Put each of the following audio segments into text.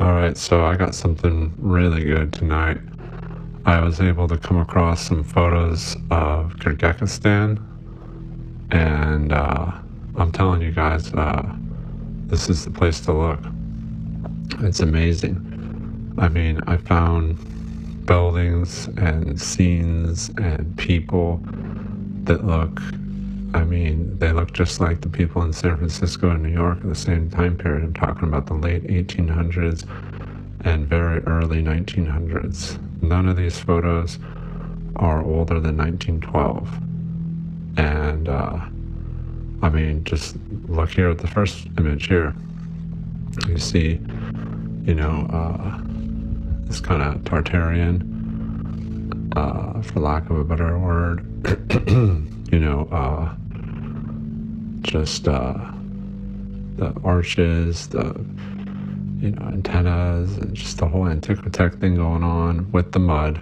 Alright, so I got something really good tonight. I was able to come across some photos of Kyrgyzstan, and I'm telling you guys, this is the place to look. It's amazing. I mean, I found buildings and scenes and people that look, they look just like the people in San Francisco and New York at the same time period. I'm talking about the late 1800s and very early 1900s. None of these photos are older than 1912. And, just look here at the first image here. You see, this kind of Tartarian, for lack of a better word, the arches, the antennas, and just the whole antiquitech thing going on with the mud.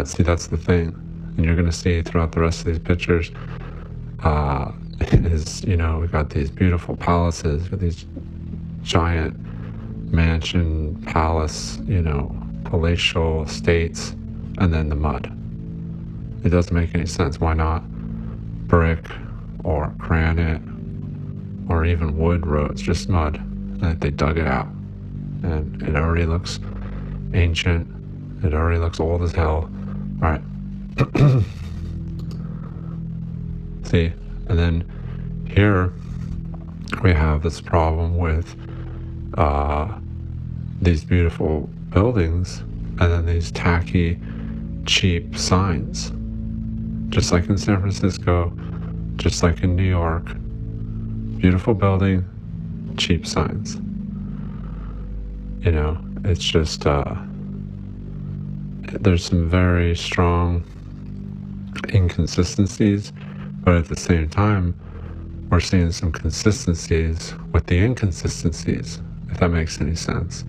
See, that's the thing. And you're going to see throughout the rest of these pictures, we got these beautiful palaces with these giant mansion, palace, palatial estates, and then the mud. It doesn't make any sense. Why not brick or granite or even wood roads, just mud? And they dug it out. And it already looks ancient. It already looks old as hell. All right. See, and then here we have this problem with these beautiful buildings and then these tacky, cheap signs. Just like in San Francisco, just like in New York. Beautiful building, cheap signs. It's just, there's some very strong inconsistencies, but at the same time, we're seeing some consistencies with the inconsistencies, if that makes any sense.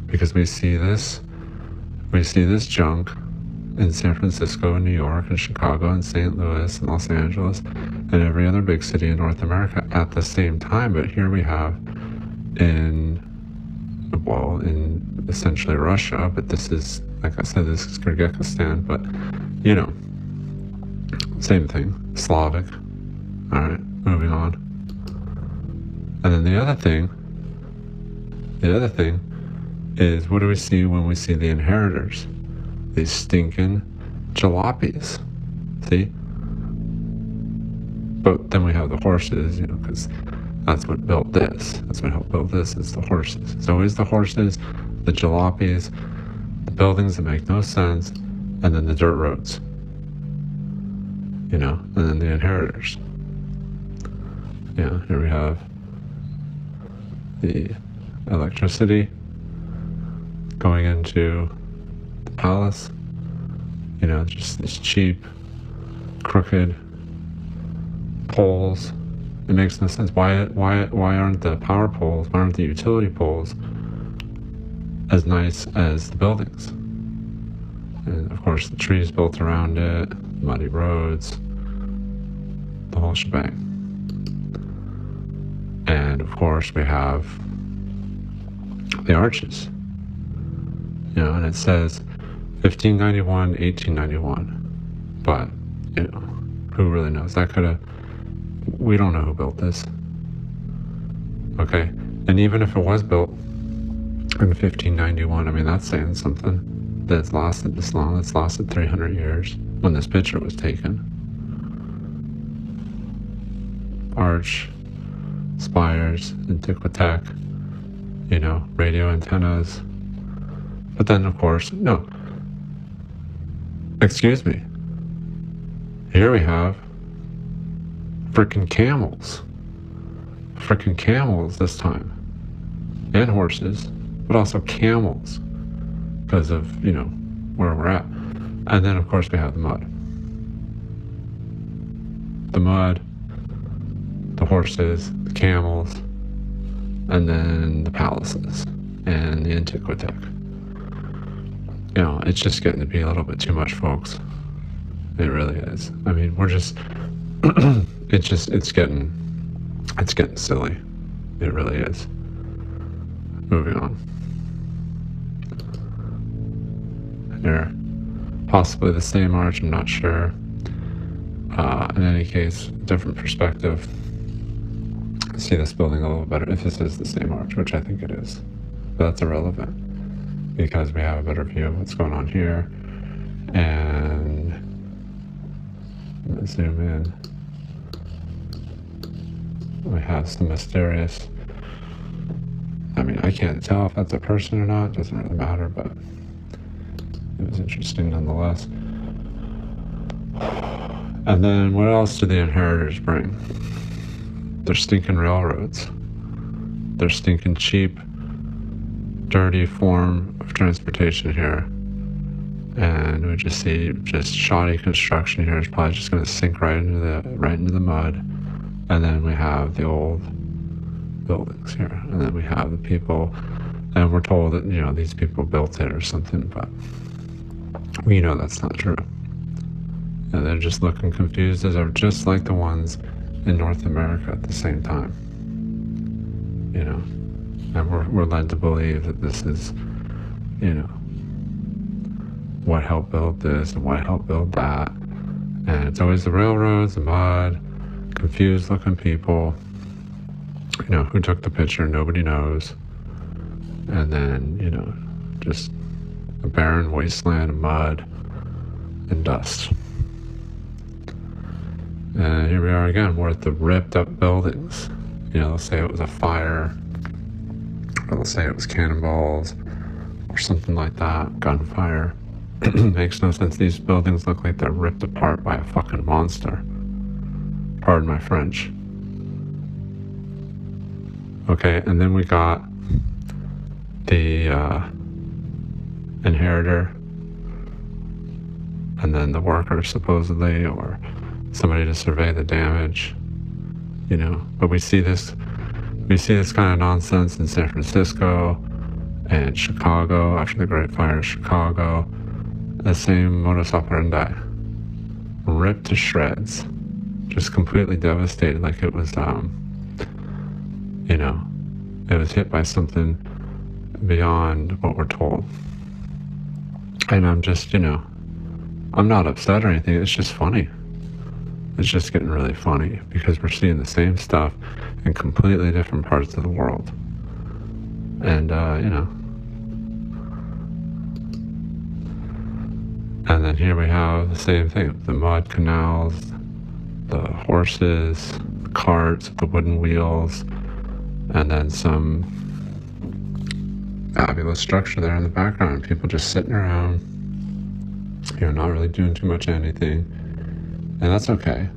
Because we see this junk in San Francisco and New York and Chicago and St. Louis and Los Angeles and every other big city in North America at the same time. But here we have in essentially Russia, but this is, like I said, this is Kyrgyzstan, but same thing, Slavic. All right, moving on. And then the other thing is, what do we see when we see the inheritors? These stinking jalopies. See? But then we have the horses, because that's what built this. That's what helped build this, is the horses. It's always the horses, the jalopies, the buildings that make no sense, and then the dirt roads. And then the inheritors. Here we have the electricity going into the palace. Just these cheap, crooked poles. It makes no sense. Why aren't the power poles, why aren't the utility poles as nice as the buildings? And of course the trees built around it, muddy roads, the whole shebang. And of course we have the arches. And it says 1591, 1891. But, who really knows? We don't know who built this. Okay. And even if it was built in 1591, that's saying something. That's lasted this long. That's lasted 300 years when this picture was taken. Arch, spires, antiquitech, radio antennas. But then, of course, no. Excuse me. Here we have freaking camels. Freaking camels this time. And horses, but also camels. Because of, where we're at. And then, of course, we have the mud. The mud, the horses, the camels, and then the palaces and the antiquitech. It's just getting to be a little bit too much, folks. It really is. We're just, it's getting silly. It really is. moving on. Here, possibly the same arch, I'm not sure. In any case, different perspective. See this building a little better if this is the same arch, which I think it is. But that's irrelevant because we have a better view of what's going on here. And let's zoom in. We have some mysterious, I mean, I can't tell if that's a person or not, it doesn't really matter, but it was interesting nonetheless. And then what else do the inheritors bring? They're stinking railroads. They're stinking cheap, dirty form of transportation here. And we just see just shoddy construction here. It's probably just going to sink right into the mud. And then we have the old buildings here. And then we have the people, and we're told that, you know, these people built it or something, but we know that's not true. And they're just looking confused, as are just like the ones in North America at the same time. You know, and we're led to believe that this is, you know, what helped build this and what helped build that. And it's always the railroads, the mud, confused looking people. You know, who took the picture, nobody knows. And then, you know, just a barren wasteland of mud and dust. And here we are again, we're at the ripped up buildings. You know, they'll say it was a fire, or they'll say it was cannonballs, or something like that, gunfire. Makes no sense. These buildings look like they're ripped apart by a fucking monster. Pardon my French. Okay, and then we got the inheritor, and then the worker supposedly, or somebody to survey the damage, you know. But we see this kind of nonsense in San Francisco and Chicago after the Great Fire of Chicago. The same modus operandi, ripped to shreds, just completely devastated, like it was, you know, it was hit by something beyond what we're told. And I'm just, you know, I'm not upset or anything, it's just funny. It's just getting really funny because we're seeing the same stuff in completely different parts of the world. And, you know. And then here we have the same thing, the mud canals, the horses, the carts, the wooden wheels, and then some fabulous structure there in the background. People just sitting around, you know, not really doing too much anything. And that's okay.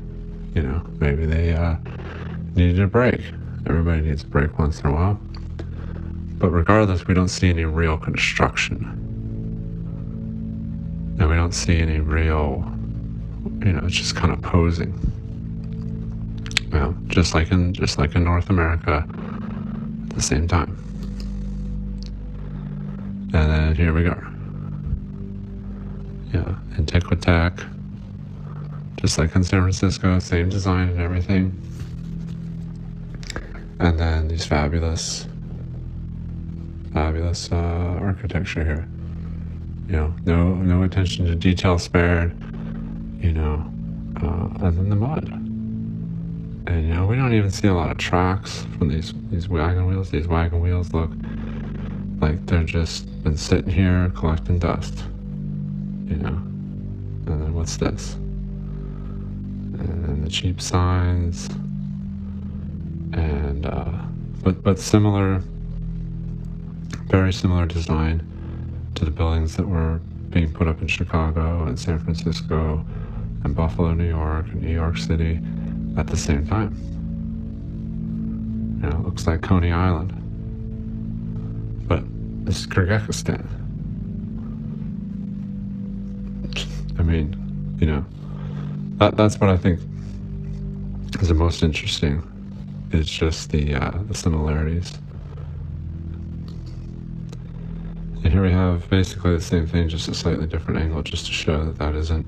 You know, maybe they needed a break. Everybody needs a break once in a while. But regardless, we don't see any real construction. And we don't see any real, you know, it's just kind of posing. You know, just like in North America at the same time. And then here we go. Yeah, Antiquitech. Just like in San Francisco, same design and everything. And then these fabulous architecture here. You know, no attention to detail spared. You know, and then the mud. And you know, we don't even see a lot of tracks from these wagon wheels. These wagon wheels look like they're just been sitting here collecting dust. You know, and then what's this? And then the cheap signs, and but similar, very similar design to the buildings that were being put up in Chicago and San Francisco and Buffalo, New York, and New York City at the same time. You know, it looks like Coney Island, but this is Kyrgyzstan. I mean, you know, that's what I think is the most interesting. It's just the similarities. And here we have basically the same thing, just a slightly different angle, just to show that that isn't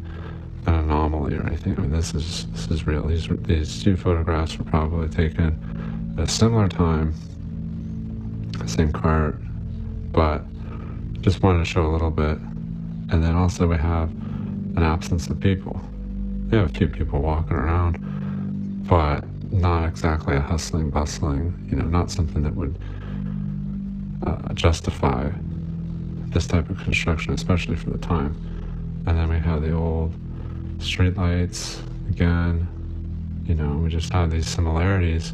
an anomaly or anything. I mean, this is real. These two photographs were probably taken at a similar time, same cart, but just wanted to show a little bit. And then also we have an absence of people. We have a few people walking around, but not exactly a hustling, bustling, not something that would justify this type of construction, especially for the time. And then we have the old street lights again. We just have these similarities,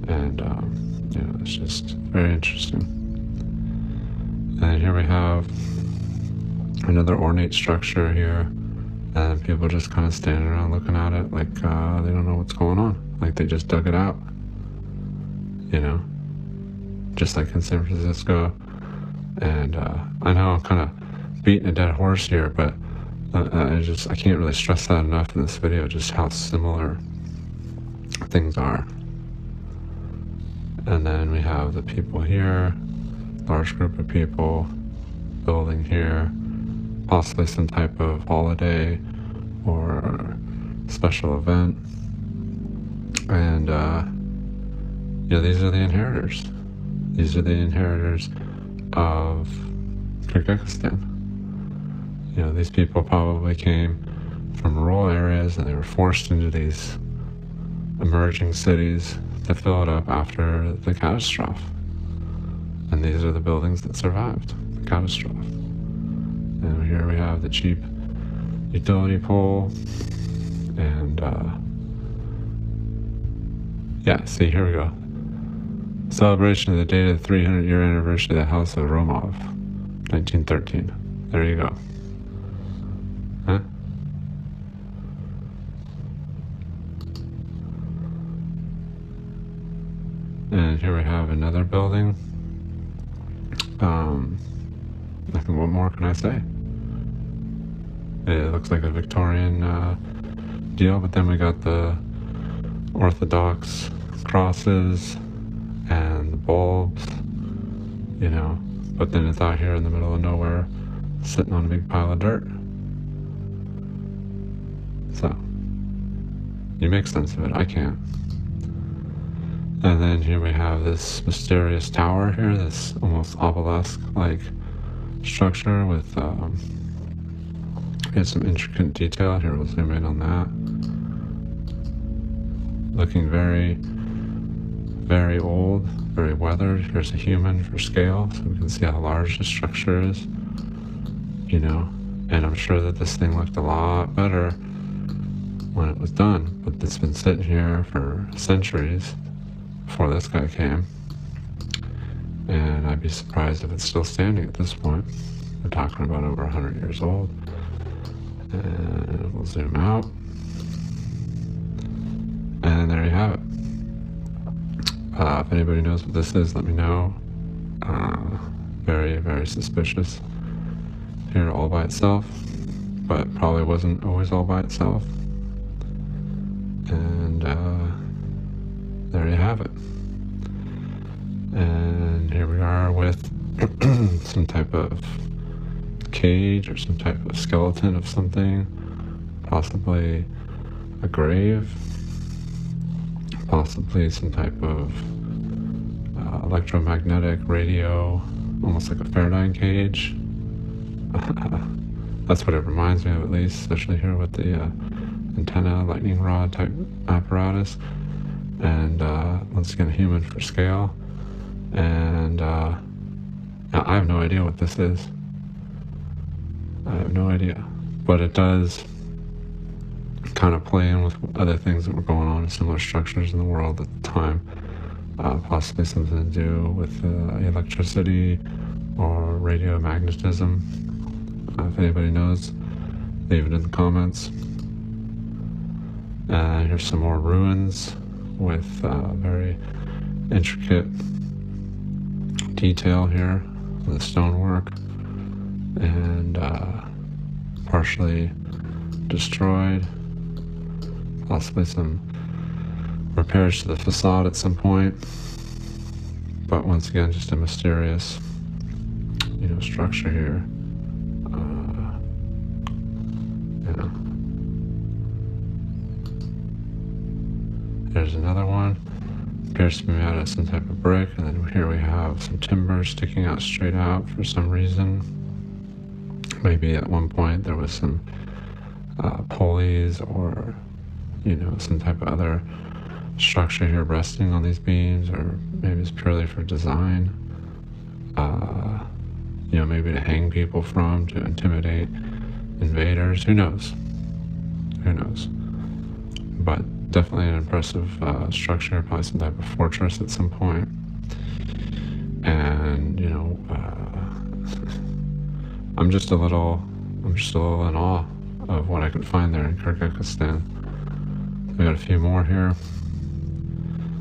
and it's just very interesting. And here we have another ornate structure here, and people just kind of standing around looking at it like they don't know what's going on, like they just dug it out, just like in San Francisco. And I know I'm kind of beating a dead horse here, but I can't really stress that enough in this video, just how similar things are. And then we have the people here, large group of people, building here, possibly some type of holiday or special event. And these are the inheritors. These are the inheritors of Kyrgyzstan. These people probably came from rural areas, and they were forced into these emerging cities to fill it up after the catastrophe. And these are the buildings that survived the catastrophe. And here we have the cheap utility pole. And see, here we go. Celebration of the date of the 300-year anniversary of the House of Romov, 1913. There you go. Huh? And here we have another building. What more can I say? It looks like a Victorian deal, but then we got the Orthodox crosses and the bulbs, but then it's out here in the middle of nowhere, sitting on a big pile of dirt. So, you make sense of it, I can't. And then here we have this mysterious tower here, this almost obelisk-like structure with some intricate detail. Here, we'll zoom in on that. Looking very, very old, very weathered. Here's a human for scale, so we can see how large the structure is, and I'm sure that this thing looked a lot better when it was done, but it's been sitting here for centuries before this guy came, and I'd be surprised if it's still standing at this point. We're talking about over 100 years old. And we'll zoom out, and there you have it. If anybody knows what this is, let me know. Very, very suspicious. Here all by itself, but probably wasn't always all by itself. And there you have it. And here we are with some type of cage or some type of skeleton of something, possibly a grave, possibly some type of electromagnetic radio, almost like a Faraday cage. That's what it reminds me of, at least, especially here with the antenna, lightning rod type apparatus. And once again, human for scale. And I have no idea what this is. I have no idea. But it does kind of play in with other things that were going on in similar structures in the world at the time. Possibly something to do with electricity or radiomagnetism. If anybody knows, leave it in the comments. Here's some more ruins with very intricate detail here, the stonework, and partially destroyed. Possibly some repairs to the facade at some point, but once again, just a mysterious, structure here. There's another one. appears to be made out of some type of brick, and then here we have some timber sticking out straight out for some reason. Maybe at one point there was some pulleys or, you know, some type of other structure here resting on these beams, or maybe it's purely for design. You know, maybe to hang people from, to intimidate invaders. Who knows? Who knows? But definitely an impressive structure, probably some type of fortress at some point. And, you know, I'm just a little in awe of what I could find there in Kyrgyzstan. We got a few more here.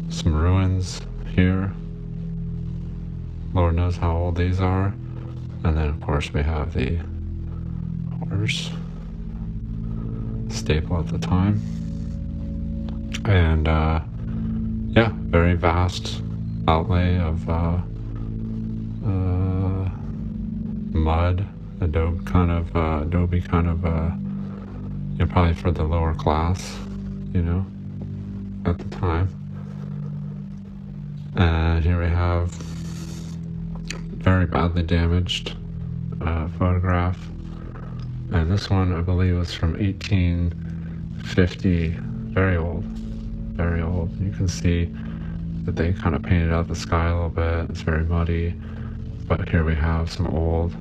Some ruins here. Lord knows how old these are. And then, of course, we have the horse, staple at the time. And, yeah, very vast outlay of mud, adobe kind of, you know, probably for the lower class, you know, at the time. And here we have very badly damaged photograph, and this one I believe was from 1850. Very old, very old. You can see that they kind of painted out the sky a little bit. It's very muddy, but here we have some old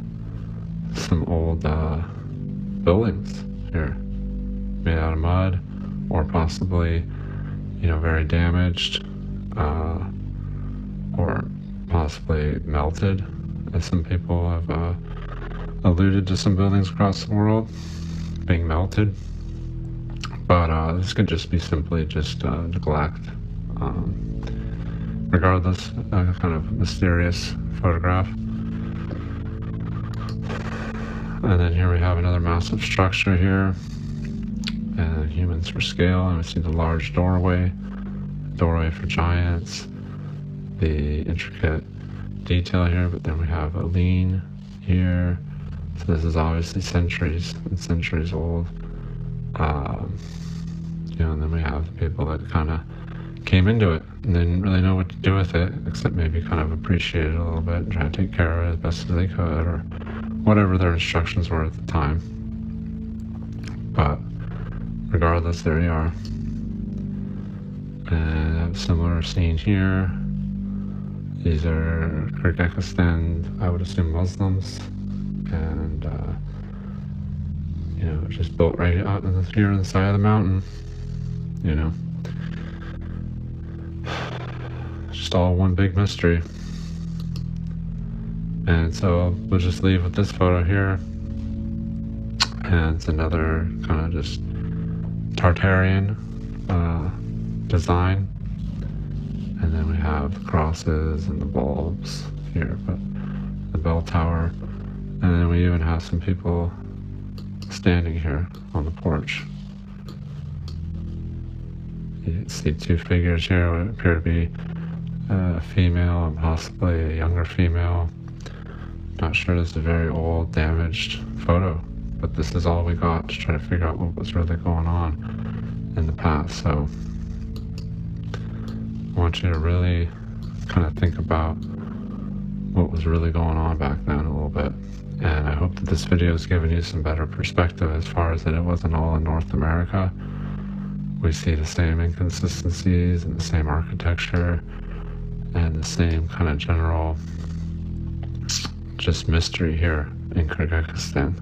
buildings here made out of mud, or possibly, you know, very damaged, or possibly melted, as some people have alluded to some buildings across the world being melted. But this could just be simply just neglect. Regardless, a kind of mysterious photograph. And then here we have another massive structure here, and humans for scale, and we see the large doorway for giants, the intricate detail here, but then we have a lean here, so this is obviously centuries and centuries old. You know, and then we have the people that kind of came into it and didn't really know what to do with it, except maybe kind of appreciate it a little bit and try to take care of it as best as they could, or whatever their instructions were at the time. But regardless, there you are. And a similar scene here. These are Kyrgyzstan, I would assume Muslims, and you know, just built right out here on the side of the mountain, you know. Just all one big mystery. And so we'll just leave with this photo here, and it's another kind of just Tartarian design. And then we have the crosses and the bulbs here, but the bell tower. And then we even have some people standing here on the porch. You can see two figures here what appear to be a female and possibly a younger female. Not sure, this is a very old, damaged photo, but this is all we got to try to figure out what was really going on in the past. So I want you to really kind of think about what was really going on back then a little bit. And I hope that this video has given you some better perspective as far as that it wasn't all in North America. We see the same inconsistencies and the same architecture and the same kind of general just mystery here in Kyrgyzstan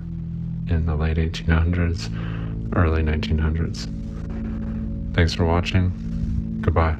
in the late 1800s, early 1900s. Thanks for watching. Goodbye.